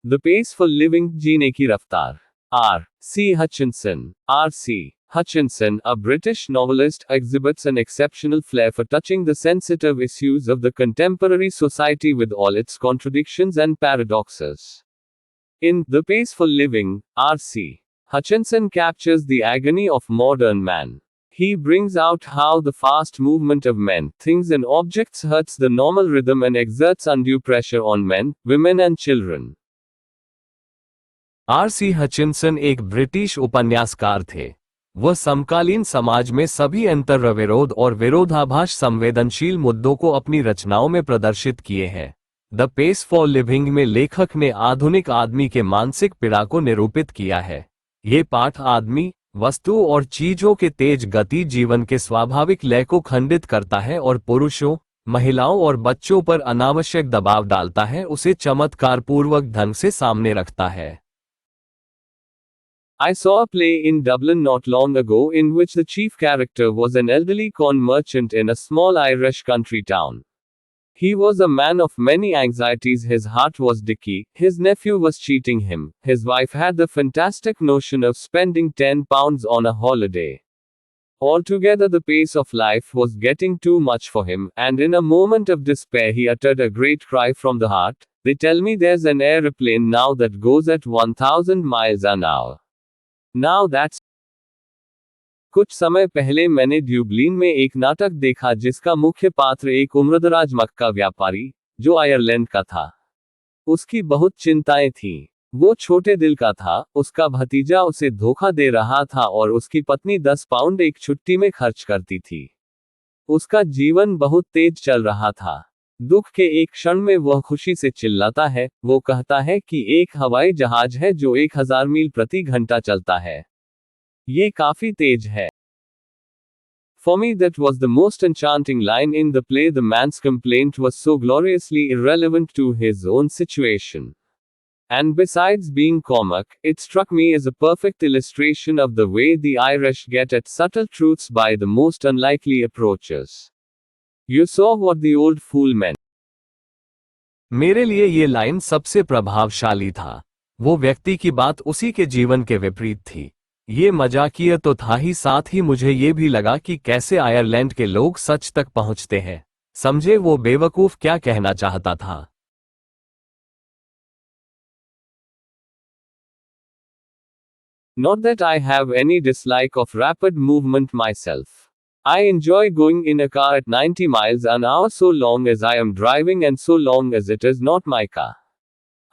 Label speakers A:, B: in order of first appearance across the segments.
A: The pace for living, जीने की रफ्तार। R C Hutchinson. R C Hutchinson, a British novelist, exhibits an exceptional flair for touching the sensitive issues of the contemporary society with all its contradictions and paradoxes. In The Pace for Living, R.C. Hutchinson captures the agony of modern man. He brings out how the fast movement of men, things, and objects hurts the normal rhythm and exerts undue pressure on men, women, and children.
B: R.C. Hutchinson एक British उपन्यासकार थे। वह समकालीन समाज में सभी अंतर्विरोध और विरोधाभास संवेदनशील मुद्दों को अपनी रचनाओं में प्रदर्शित किए हैं। द पेस फॉर लिविंग में लेखक ने आधुनिक आदमी के मानसिक पीड़ा को निरूपित किया है। ये पाठ आदमी, वस्तु और चीजों के तेज गति जीवन के स्वाभाविक लय को खंडित करता है और पुरुषों, महिलाओं और बच्चों पर अनावश्यक दबाव डालता है, उसे चमत्कारपूर्वक ढंग से सामने रखता है।
A: I saw a play in Dublin not long ago in which the chief character was an elderly corn merchant in a small Irish country town. He was a man of many anxieties, his heart was dicky, his nephew was cheating him, his wife had the fantastic notion of spending £10 on a holiday. Altogether the pace of life was getting too much for him, and in a moment of despair he uttered a great cry from the heart, "They tell me there's an aeroplane now that goes at 1000 miles an hour. Now that's..." कुछ समय पहले मैंने ड्यूबलिन में एक नाटक देखा जिसका मुख्य पात्र एक उम्रदराज मक्का व्यापारी, जो आयरलैंड का था। उसकी बहुत चिंताएं थीं। वो छोटे दिल का था, उसका भतीजा उसे धोखा दे रहा था और उसकी पत्नी 10 पाउंड एक छुट्टी में खर्च करती थी। उसका जीवन बहुत तेज चल रहा था। दुख के एक क्षण में वह खुशी से चिल्लाता है, वो कहता है कि एक हवाई जहाज है जो 1000 मील प्रति घंटा चलता है। ये काफी तेज है। For me that was the most enchanting line in the play. The man's complaint was so gloriously irrelevant to his own situation. And besides being comic, it struck me as a perfect illustration of the way the Irish get at subtle truths by the most unlikely approaches. You saw what the old fool meant.
B: मेरे लिए ये line सबसे प्रभावशाली था। वो व्यक्ति की बात उसी के जीवन के विपरीत थी। ये मजाकिया तो था ही, साथ ही मुझे ये भी लगा कि कैसे आयरलैंड के लोग सच तक पहुंचते हैं। समझे वो बेवकूफ क्या कहना चाहता था।
A: Not that I have any dislike of rapid movement myself. I enjoy going in a car at 90 miles an hour so long as I am driving and so long as it is not my car.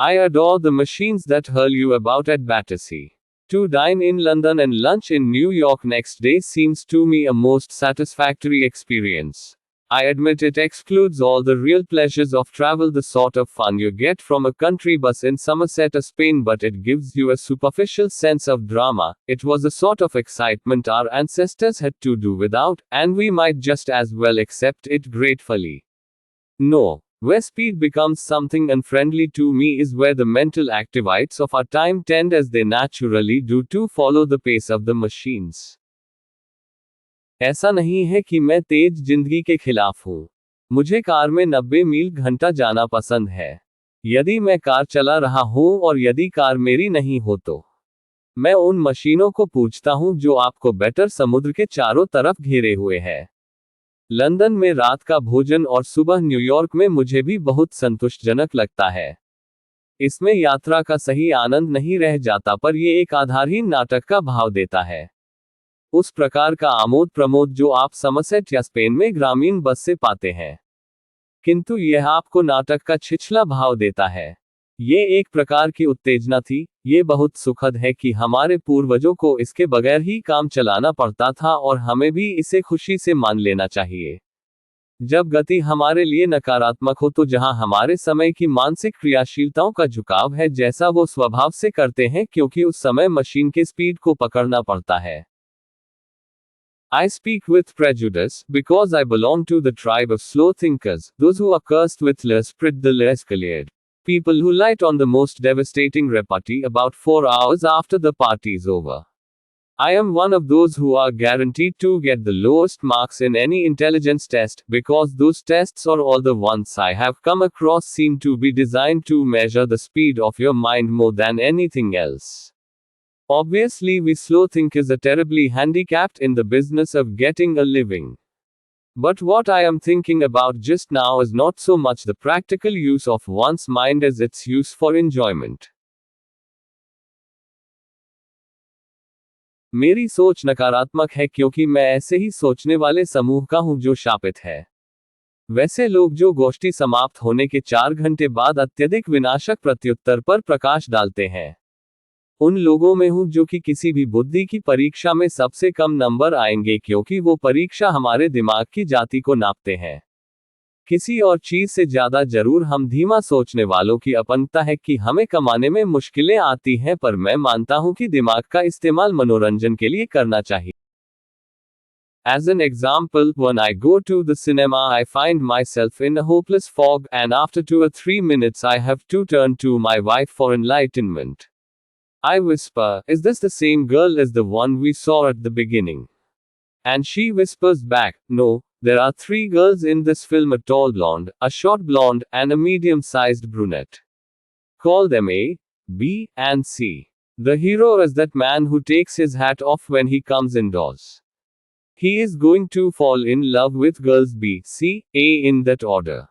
A: I adore the machines that hurl you about at Battersea. To dine in London and lunch in New York next day seems to me a most satisfactory experience. I admit it excludes all the real pleasures of travel, the sort of fun you get from a country bus in Somerset or Spain, but it gives you a superficial sense of drama. It was a sort of excitement our ancestors had to do without, and we might just as well accept it gratefully. No. Where speed becomes something unfriendly to me is where the mental activities of our time tend, as they naturally do, to follow the pace of the machines. ऐसा नहीं है कि मैं तेज जिंदगी के खिलाफ हूं। मुझे कार में 90 मील घंटा जाना पसंद है। यदि मैं कार चला रहा हूं और यदि कार मेरी नहीं हो तो मैं उन मशीनों को पूछता हूं जो आपको बेटर समुद्र के चारों तरफ घेरे हुए है। लंदन में रात का भोजन और सुबह न्यूयॉर्क में मुझे भी बहुत संतुष्टजनक लगता है। इसमें यात्रा का सही आनंद नहीं रह जाता, पर ये एक आधारहीन नाटक का भाव देता है। उस प्रकार का आमोद प्रमोद जो आप समरसेट या स्पेन में ग्रामीण बस से पाते हैं। किंतु यह आपको नाटक का छिछला भाव देता है। ये एक प्रकार की उत्तेजना थी। ये बहुत सुखद है कि हमारे पूर्वजों को इसके बगैर ही काम चलाना पड़ता था और हमें भी इसे खुशी से मान लेना चाहिए। जब गति हमारे लिए नकारात्मक हो तो जहां हमारे समय की मानसिक क्रियाशीलताओं का झुकाव है, जैसा वो स्वभाव से करते हैं क्योंकि उस समय मशीन के स्पीड को पकड़ना पड़ता है। I speak with prejudice, because I belong to the tribe of slow thinkers, those who are cursed with l'esprit de l'escalier. People who light on the most devastating repartee about 4 hours after the party's over. I am one of those who are guaranteed to get the lowest marks in any intelligence test, because those tests or all the ones I have come across seem to be designed to measure the speed of your mind more than anything else. Obviously, we slow thinkers are terribly handicapped in the business of getting a living. But what I am thinking about just now is not so much the practical use of one's mind as its use for enjoyment. मेरी सोच नकारात्मक है क्योंकि मैं ऐसे ही सोचने वाले समूह का हूं जो शापित है। वैसे लोग जो गोष्ठी समाप्त होने के 4 घंटे बाद अत्यधिक विनाशक प्रत्युत्तर पर प्रकाश डालते हैं, उन लोगों में हूं जो कि किसी भी बुद्धि की परीक्षा में सबसे कम नंबर आएंगे, क्योंकि वो परीक्षा हमारे दिमाग की जाति को नापते हैं। किसी और चीज से ज्यादा जरूर हम धीमा सोचने वालों की अपंगता है कि हमें कमाने में मुश्किलें आती हैं, पर मैं मानता हूं कि दिमाग का इस्तेमाल मनोरंजन के लिए करना चाहिए। As an example, when I go to the cinema, I find myself in a hopeless fog, and after 2 or 3 minutes, I have to turn to my wife for enlightenment. I whisper, "Is this the same girl as the one we saw at the beginning?" And she whispers back, "No, there are 3 girls in this film, a tall blonde, a short blonde, and a medium-sized brunette. Call them A, B, and C. The hero is that man who takes his hat off when he comes indoors. He is going to fall in love with girls B, C, A in that order."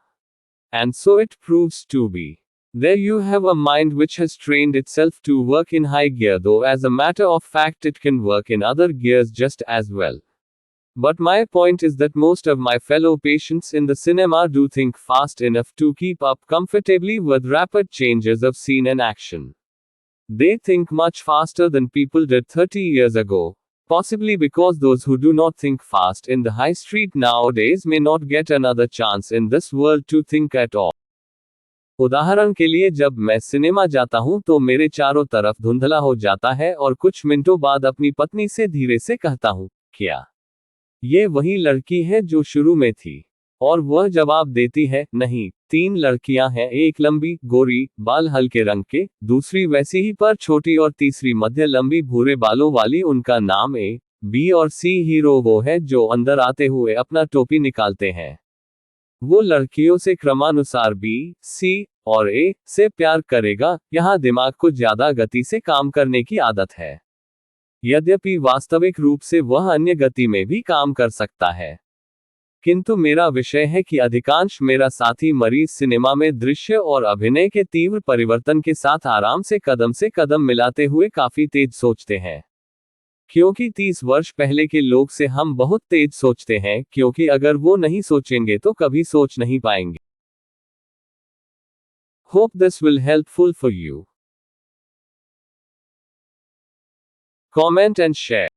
A: And so it proves to be. There you have a mind which has trained itself to work in high gear, though as a matter of fact it can work in other gears just as well. But my point is that most of my fellow patients in the cinema do think fast enough to keep up comfortably with rapid changes of scene and action. They think much faster than people did 30 years ago, possibly because those who do not think fast in the high street nowadays may not get another chance in this world to think at all. उदाहरण के लिए, जब मैं cinema जाता हूं तो मेरे चारों तरफ धुंधला हो जाता है और कुछ मिनटों बाद अपनी पत्नी से धीरे से कहता हूं, "क्या ये वही लड़की है जो शुरू में थी?" और वह जवाब देती है, "नहीं, 3 लड़कियां हैं, एक लंबी, गोरी, बाल हल्के रंग के, दूसरी वैसी ही पर छोटी और तीसरी मध्य लंबी भूरे बालों वाली। उनका नाम ए, बी और सी हीरो वो है जो अंदर आते हुए अपना टोपी निकालते हैं। वो लड़कियों से क्रमानुसार बी, सी और ए से प्यार करेगा। यहाँ दिमाग को ज्यादा गति से काम करने की आदत है, यद्यपि वास्तविक रूप से वह अन्य गति में भी काम कर सकता है। किंतु मेरा विषय है कि अधिकांश मेरा साथी मरीज सिनेमा में दृश्य और अभिनय के तीव्र परिवर्तन के साथ आराम से कदम मिलाते हुए काफी तेज सोचते हैं। क्योंकि 30 वर्ष पहले के लोग से हम बहुत तेज सोचते हैं, क्योंकि अगर वो नहीं सोचेंगे तो कभी सोच नहीं पाएंगे। Hope this will helpful for you. Comment and share.